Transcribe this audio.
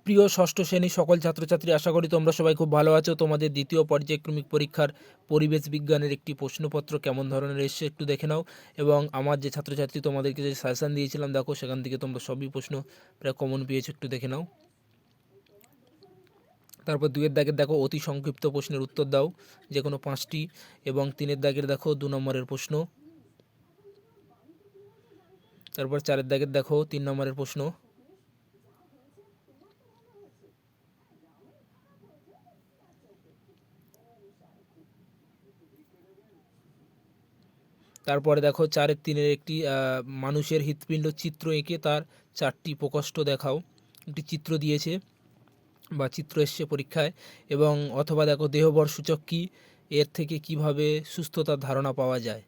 প্রিয় ষষ্ঠ শ্রেণীর সকল ছাত্রছাত্রী, আশা করি তোমরা সবাই খুব ভালো আছো। তোমাদের দ্বিতীয় পর্যায়ক্রমিক পরীক্ষার পরিবেশ বিজ্ঞানের একটি প্রশ্নপত্র কেমন ধরনের এসছে একটু দেখে নাও। এবং আমার যে ছাত্রছাত্রী তোমাদেরকে যে সাজেশান দিয়েছিলাম, দেখো সেখান থেকে তোমরা সবই প্রশ্ন প্রায় কমন পেয়েছো, একটু দেখে নাও। তারপর 2-এর দাগের দেখো অতি সংক্ষিপ্ত প্রশ্নের উত্তর দাও, যে কোনো 5টি। এবং 3-এর দাগের দেখো 2 নম্বরের প্রশ্ন। তারপর 4-এর দাগের দেখো 3 নম্বরের প্রশ্ন। তারপরে দেখো 4-3-এর একটি মানুষের হৃৎপিণ্ড চিত্র এঁকে তার 4টি প্রকোষ্ঠ দেখাও। একটি চিত্র দিয়েছে বা চিত্র এসছে পরীক্ষায়। এবং অথবা দেখো দেহবর সূচক কী, এর থেকে কিভাবে সুস্থতার ধারণা পাওয়া যায়।